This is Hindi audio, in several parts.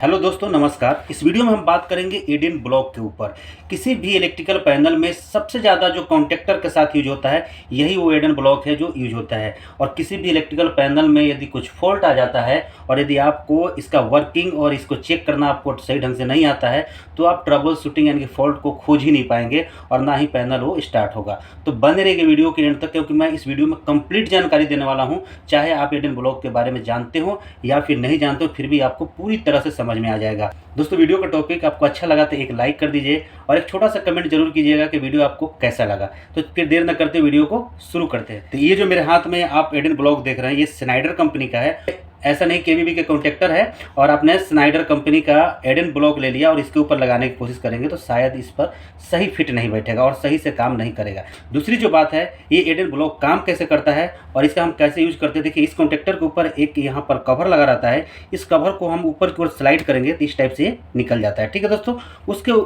हेलो दोस्तों, नमस्कार। इस वीडियो में हम बात करेंगे एडेन ब्लॉक के ऊपर। किसी भी इलेक्ट्रिकल पैनल में सबसे ज़्यादा जो कॉन्टेक्टर के साथ यूज होता है, यही वो एडेन ब्लॉक है जो यूज होता है। और किसी भी इलेक्ट्रिकल पैनल में यदि कुछ फॉल्ट आ जाता है और यदि आपको इसका वर्किंग और इसको चेक करना आपको सही ढंग से नहीं आता है, तो आप ट्रबल शूटिंग यानी कि फॉल्ट को खोज ही नहीं पाएंगे और ना ही पैनल वो स्टार्ट होगा। तो बने रहेंगे वीडियो के एंड तक, क्योंकि मैं इस वीडियो में कंप्लीट जानकारी देने वाला हूँ। चाहे आप एडेन ब्लॉक के बारे में जानते हो या फिर नहीं जानते हो, फिर भी आपको पूरी तरह से समझ में आ जाएगा। दोस्तों, वीडियो का टॉपिक आपको अच्छा लगा तो एक लाइक कर दीजिए और एक छोटा सा कमेंट जरूर कीजिएगा कि वीडियो आपको कैसा लगा। तो फिर देर न करते वीडियो को शुरू करते हैं। तो ये जो मेरे हाथ में आप एडेन ब्लॉक देख रहे हैं, ये स्नाइडर कंपनी का है। ऐसा नहीं केवीबी के कॉन्टेक्टर है और आपने स्नाइडर कंपनी का एडेन ब्लॉक ले लिया और इसके ऊपर लगाने की कोशिश करेंगे तो शायद इस पर सही फिट नहीं बैठेगा और सही से काम नहीं करेगा। दूसरी जो बात है, ये एडेन ब्लॉक काम कैसे करता है और इसका हम कैसे यूज करते हैं। देखिए, इस कॉन्टेक्टर के ऊपर एक यहाँ पर कवर लगा रहता है। इस कवर को हम ऊपर की ओर स्लाइड करेंगे तो इस टाइप से निकल जाता है। ठीक है दोस्तों,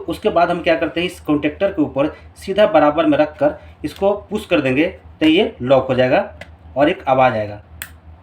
उसके बाद हम क्या करते हैं, इस कॉन्टेक्टर के ऊपर सीधा बराबर में रख कर इसको पुश कर देंगे तो ये लॉक हो जाएगा और एक आवाज़ आएगा।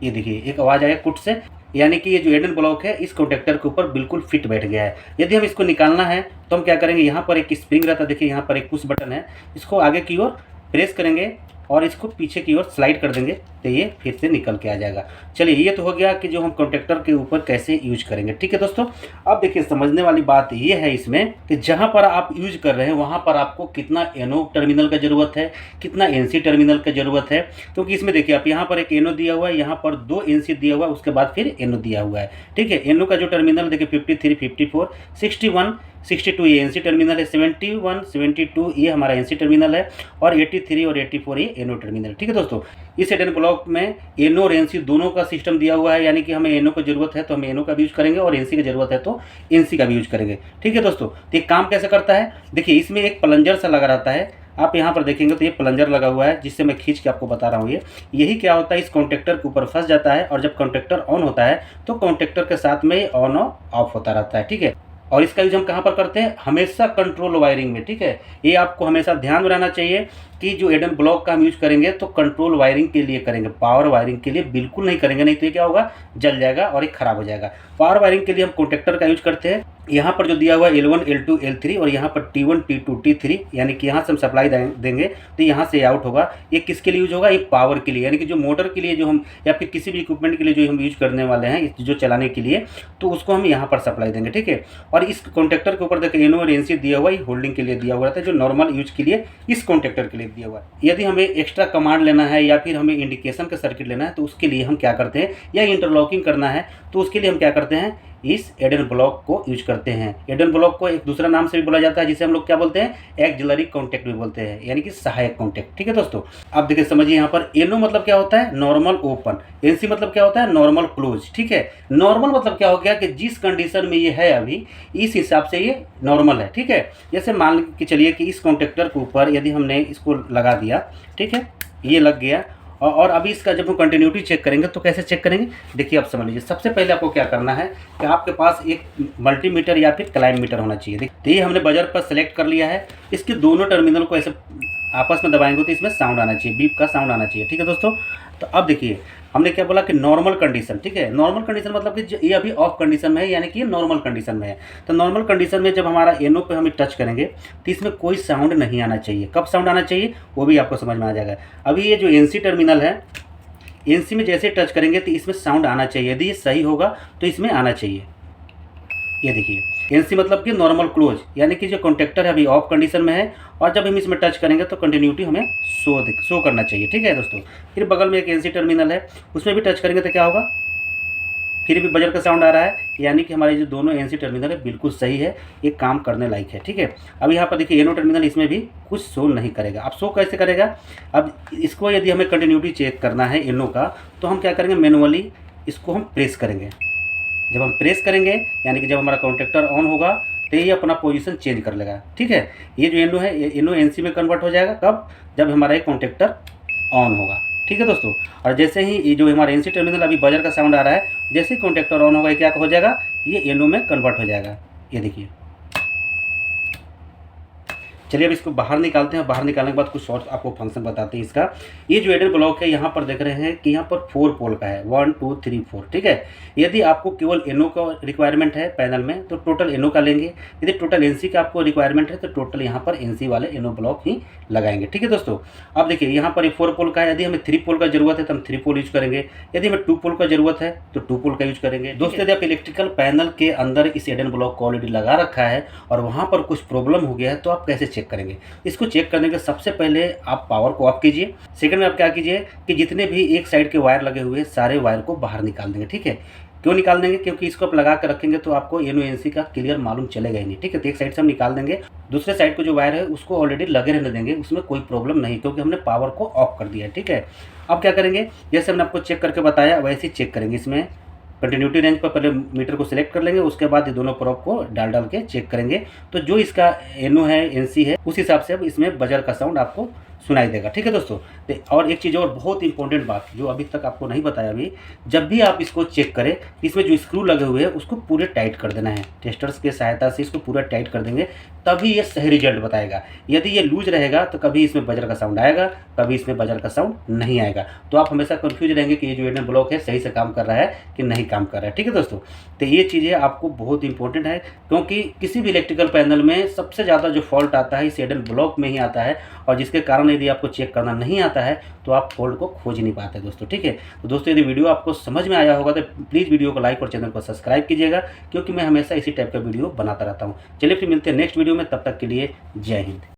ये देखिए, एक आवाज़ आएगा कुट से, यानी कि ये जो एडेन ब्लॉक है इस कॉन्टेक्टर के ऊपर बिल्कुल फिट बैठ गया है। यदि हम इसको निकालना है तो हम क्या करेंगे, यहाँ पर एक स्प्रिंग रहता है। देखिए, यहाँ पर एक पुश बटन है, इसको आगे की ओर प्रेस करेंगे और इसको पीछे की ओर स्लाइड कर देंगे तो ये फिर से निकल के आ जाएगा। चलिए, ये तो हो गया कि जो हम कॉन्टेक्टर के ऊपर कैसे यूज करेंगे। ठीक है दोस्तों, अब देखिए, समझने वाली बात ये है इसमें कि जहाँ पर आप यूज कर रहे हैं वहाँ पर आपको कितना एनो टर्मिनल का ज़रूरत है, कितना एनसी टर्मिनल का ज़रूरत है। क्योंकि इसमें देखिए, आप यहाँ पर एक एनो दिया हुआ है, यहाँ पर 2 एनसी दिया हुआ है, उसके बाद फिर एनो दिया हुआ है। ठीक है, एनो का जो टर्मिनल देखिए 53, 54, 61, 62 ये एनसी टर्मिनल है, 71, 72 ये हमारा एनसी टर्मिनल है और 83 और 84 ये एनो टर्मिनल। ठीक है दोस्तों, इस एडेन ब्लॉक में एनो और एनसी दोनों का सिस्टम दिया हुआ है, यानी कि हमें एनो की जरूरत है तो हम एनो का भी यूज करेंगे और एनसी की जरूरत है तो एनसी का भी यूज करेंगे। ठीक है दोस्तों, तो ये काम कैसे करता है, देखिए, इसमें एक प्लंजर सा लगा रहता है। आप यहाँ पर देखेंगे तो ये प्लंजर लगा हुआ है, जिससे मैं खींच के आपको बता रहा हूँ। यही क्या होता है, इस कॉन्टेक्टर के ऊपर फंस जाता है और जब कॉन्टेक्टर ऑन होता है तो कॉन्टेक्टर के साथ में ऑन ऑफ होता रहता है। ठीक है, और इसका यूज हम कहाँ पर करते हैं, हमेशा कंट्रोल वायरिंग में। ठीक है, ये आपको हमेशा ध्यान में रहना चाहिए कि जो एडेन ब्लॉक का हम यूज करेंगे तो कंट्रोल वायरिंग के लिए करेंगे, पावर वायरिंग के लिए बिल्कुल नहीं करेंगे, नहीं तो ये क्या होगा, जल जाएगा और ये खराब हो जाएगा। पावर वायरिंग के लिए हम कॉन्टेक्टर का यूज करते हैं। यहाँ पर जो दिया हुआ है L1, L2, L3 और यहाँ पर T1, T2, T3, यानी कि यहाँ से हम सप्लाई देंगे तो यहाँ से आउट होगा। ये किसके लिए यूज होगा, ये पावर के लिए, यानी कि जो मोटर के लिए जो हम या फिर किसी भी इक्विपमेंट के लिए जो हम यूज करने वाले हैं जो चलाने के लिए, तो उसको हम यहाँ पर सप्लाई देंगे। ठीक है, और इस कॉन्टेक्टर के ऊपर देखिए एनो और एनसी दिया हुआ है, होल्डिंग के लिए दिया हुआ रहता है, जो नॉर्मल यूज के लिए इस कॉन्टेक्टर के लिए दिया हुआ है। यदि हमें एक्स्ट्रा कमांड लेना है या फिर हमें इंडिकेशन का सर्किट लेना है तो उसके लिए हम क्या करते हैं, या इंटरलॉकिंग करना है तो उसके लिए हम क्या करते हैं, इस एडेन ब्लॉक को यूज करते हैं। एडेन ब्लॉक को एक दूसरा नाम से भी बोला जाता है, जिसे हम लोग क्या बोलते हैं, एक्सिलरी कॉन्टैक्ट भी बोलते हैं, यानी कि सहायक कॉन्टैक्ट। ठीक है दोस्तों, अब देखिए, समझिए, यहाँ पर एनो मतलब क्या होता है, नॉर्मल ओपन। एनसी मतलब क्या होता है, नॉर्मल क्लोज। ठीक है, नॉर्मल मतलब क्या हो गया कि जिस कंडीशन में ये है अभी, इस हिसाब से ये नॉर्मल है। ठीक है, जैसे मान के चलिए कि इस कॉन्टेक्टर के ऊपर यदि हमने इसको लगा दिया, ठीक है, ये लग गया और अभी इसका जब हम कंटिन्यूटी चेक करेंगे तो कैसे चेक करेंगे, देखिए, आप समझ लीजिए। सबसे पहले आपको क्या करना है कि आपके पास एक मल्टीमीटर या फिर क्लाइम मीटर होना चाहिए। देखिए, ये हमने बजर पर सेलेक्ट कर लिया है। इसके दोनों टर्मिनल को ऐसे आपस में दबाएंगे तो इसमें साउंड आना चाहिए, बीप का साउंड आना चाहिए। ठीक है दोस्तों, तो अब देखिए, हमने क्या बोला कि नॉर्मल कंडीशन। ठीक है, नॉर्मल कंडीशन मतलब कि ये अभी ऑफ कंडीशन में है, यानी कि ये नॉर्मल कंडीशन में है। तो नॉर्मल कंडीशन में जब हमारा एनो पे हम टच करेंगे तो इसमें कोई साउंड नहीं आना चाहिए। कब साउंड आना चाहिए वो भी आपको समझ में आ जाएगा। अभी ये जो एनसी टर्मिनल है, एनसी में जैसे टच करेंगे तो इसमें साउंड आना चाहिए। यदि ये सही होगा तो इसमें आना चाहिए। ये देखिए, एनसी मतलब कि नॉर्मल क्लोज, यानी कि जो कॉन्टेक्टर है अभी ऑफ कंडीशन में है और जब हम इसमें टच करेंगे तो कंटिन्यूटी हमें शो करना चाहिए। ठीक है दोस्तों, फिर बगल में एक एनसी टर्मिनल है, उसमें भी टच करेंगे तो क्या होगा, फिर भी बजर का साउंड आ रहा है, यानी कि हमारे जो दोनों एनसी टर्मिनल है बिल्कुल सही है, ये काम करने लायक है। ठीक है, अब यहाँ पर देखिए एनो टर्मिनल, इसमें भी कुछ शो नहीं करेगा। अब शो कैसे करेगा, अब इसको यदि हमें कंटिन्यूटी चेक करना है एनो का, तो हम क्या करेंगे, मैनुअली इसको हम प्रेस करेंगे। जब हम प्रेस करेंगे यानी कि जब हमारा कॉन्टेक्टर ऑन होगा तो ये अपना पोजीशन चेंज कर लेगा। ठीक है, ये जो एनो है, ये एनो एनसी में कन्वर्ट हो जाएगा। कब, जब हमारा ये कॉन्टेक्टर ऑन होगा। ठीक है दोस्तों, और जैसे ही ये जो हमारा एनसी टर्मिनल अभी बजर का साउंड आ रहा है, जैसे ही कॉन्टेक्टर ऑन होगा ये क्या हो जाएगा, ये एनो में कन्वर्ट हो जाएगा। ये देखिए, चलिए अब इसको बाहर निकालते हैं। बाहर निकालने के बाद कुछ शॉर्ट आपको फंक्शन बताते हैं इसका। ये जो एडेन ब्लॉक है यहाँ पर देख रहे हैं कि यहाँ पर 4 पोल का है, 1 2 3 4, ठीक है। यदि आपको केवल एनओ का रिक्वायरमेंट है पैनल में तो टोटल एनओ का लेंगे, यदि टोटल एनसी का आपको रिक्वायरमेंट है तो टोटल यहाँ पर एनसी वाले एनओ ब्लॉक ही लगाएंगे, ठीक है दोस्तों। अब देखिए यहाँ पर ये 4 पोल का है, यदि हमें 3 पोल का जरूरत है तो हम 3 पोल यूज करेंगे, यदि हमें 2 पोल का जरूरत है तो 2 पोल का यूज करेंगे। दोस्तों यदि आप इलेक्ट्रिकल पैनल के अंदर इस एडेन ब्लॉक को ऑलरेडी लगा रखा है और वहाँ पर कुछ प्रॉब्लम हो गया है तो आप कैसे चेक करेंगे। इसको चेक करने के सबसे पहले आप पावर को ऑफ कीजिए। सेकंड में आप क्या कीजिए कि जितने भी एक साइड के वायर लगे हुए सारे वायर को बाहर निकाल देंगे, ठीक है। क्यों निकाल देंगे, क्योंकि इसको आप लगा कर रखेंगे तो आपको एनओ एनसी का क्लियर मालूम चलेगा ही नहीं, ठीक है। तो एक साइड से हम निकाल देंगे, दूसरे साइड को जो वायर है उसको ऑलरेडी लगे रहने देंगे, उसमें कोई प्रॉब्लम नहीं, क्योंकि हमने पावर को ऑफ कर दिया है, ठीक है। अब क्या करेंगे, जैसे हमने आपको चेक करके बताया वैसे ही चेक करेंगे। इसमें कंटिन्यूटी रेंज पर पहले मीटर को सिलेक्ट कर लेंगे, उसके बाद ये दोनों प्रोब को डाल के चेक करेंगे। तो जो इसका एनओ है एनसी है उस हिसाब से अब इसमें बजर का साउंड आपको सुनाई देगा, ठीक है दोस्तों। और एक चीज़ और बहुत इंपॉर्टेंट बात जो अभी तक आपको नहीं बताया, अभी जब भी आप इसको चेक करें इसमें जो स्क्रू लगे हुए हैं उसको पूरे टाइट कर देना है। टेस्टर्स की सहायता से इसको पूरा टाइट कर देंगे तभी ये सही रिजल्ट बताएगा। यदि ये लूज रहेगा तो कभी इसमें बजर का साउंड आएगा, कभी इसमें बजर का साउंड नहीं आएगा। तो आप हमेशा कंफ्यूज रहेंगे कि ये जो एडेन ब्लॉक है सही से काम कर रहा है कि नहीं काम कर रहा है, ठीक है दोस्तों। तो ये चीज़ें आपको बहुत इंपॉर्टेंट है, क्योंकि किसी भी इलेक्ट्रिकल पैनल में सबसे ज़्यादा जो फॉल्ट आता है इस एडेन ब्लॉक में ही आता है, और जिसके कारण यदि आपको चेक करना नहीं आता है तो आप फॉल्ट को खोज नहीं पाते दोस्तों, ठीक है। तो दोस्तों यदि वीडियो आपको समझ में आया होगा तो प्लीज़ वीडियो को लाइक और चैनल को सब्सक्राइब कीजिएगा, क्योंकि मैं हमेशा इसी टाइप का वीडियो बनाता रहता हूँ। चलिए फिर मिलते हैं नेक्स्ट वीडियो में, तब तक के लिए जय हिंद।